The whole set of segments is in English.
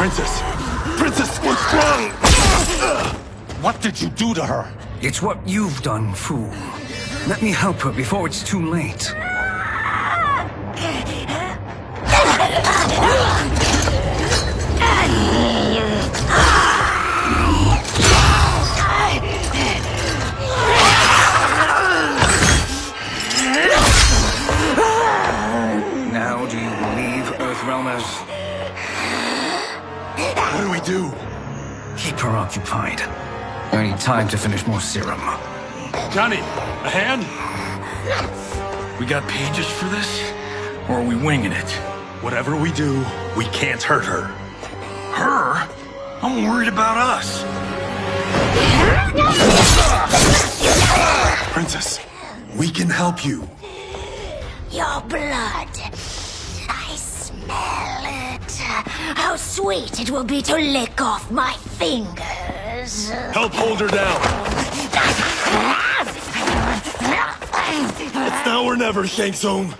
Princess! Princess, what's wrong? What did you do to her? It's what you've done, fool. Let me help her before it's too late. Now do you believe, Earthrealmers? What do we do? Keep her occupied. I need time to finish more serum. Johnny, a hand? We got pages for this? Or are we winging it? Whatever we do, we can't hurt her. Her? I'm worried about us. Princess, we can help you. Your blood. I smell it. How sweet it will be to lick off my fingers. Help hold her down. It's now or never, Shang Tsung.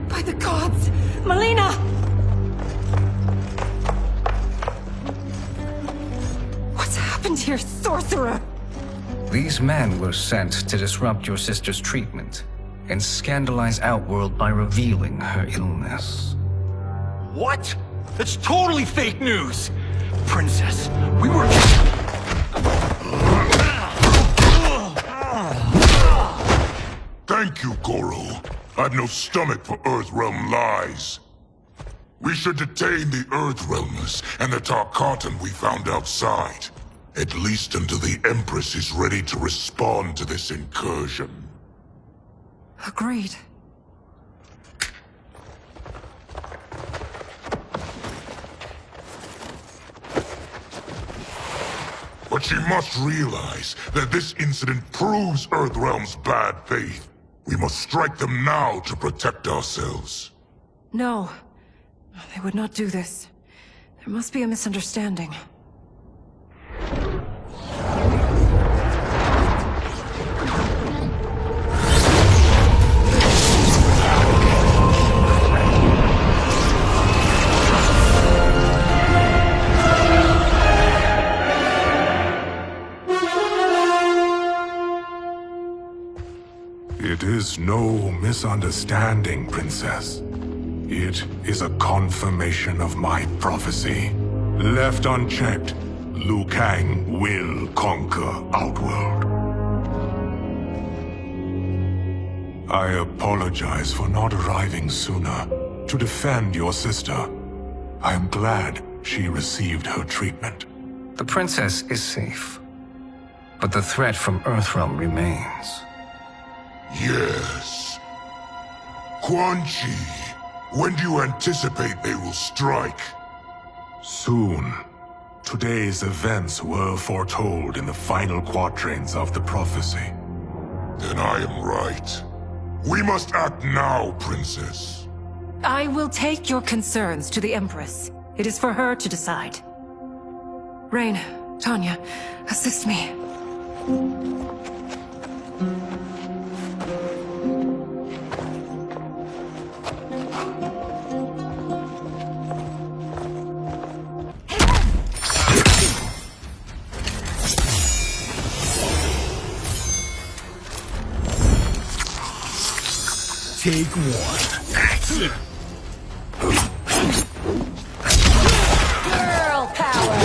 By the gods! Mileena! What's happened here, sorcerer? These men were sent to disrupt your sister's treatment and scandalize Outworld by revealing her illness. What? That's totally fake news! Princess, we were... Thank you, Goro. I've no stomach for Earthrealm lies. We should detain the Earthrealmers and the Tarkatan we found outside. At least until the Empress is ready to respond to this incursion. Agreed. But she must realize that this incident proves Earthrealm's bad faith. We must strike them now to protect ourselves. No. They would not do this. There must be a misunderstanding. It is no misunderstanding, Princess. It is a confirmation of my prophecy. Left unchecked, Liu Kang will conquer Outworld. I apologize for not arriving sooner to defend your sister. I am glad she received her treatment. The princess is safe, but the threat from Earthrealm remains. Yes. Quan Chi, when do you anticipate they will strike? Soon. Today's events were foretold in the final quatrains of the prophecy. Then I am right. We must act now, Princess. I will take your concerns to the Empress. It is for her to decide. Rain, Tanya, assist me. Take one. Girl power!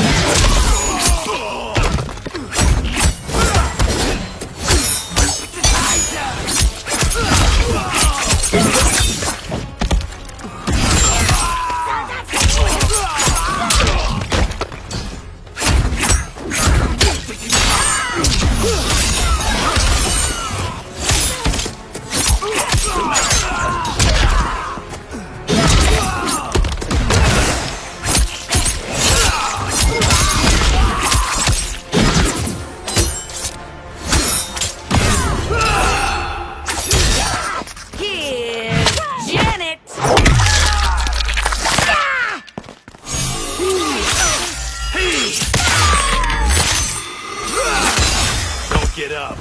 Get up.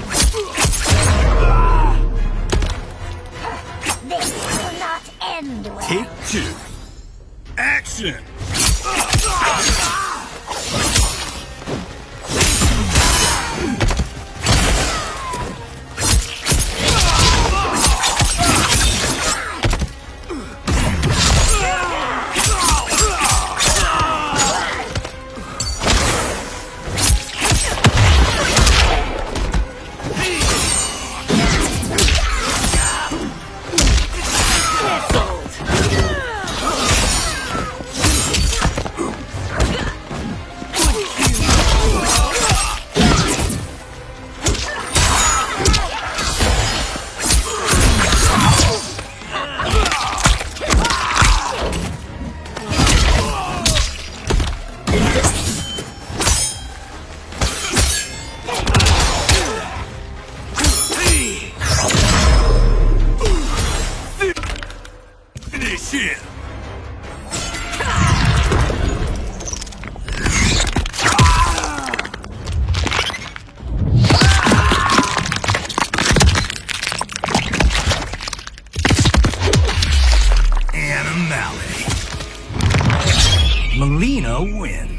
This will not end well. Take 2. Action! Finish him! Animality. Mileena wins.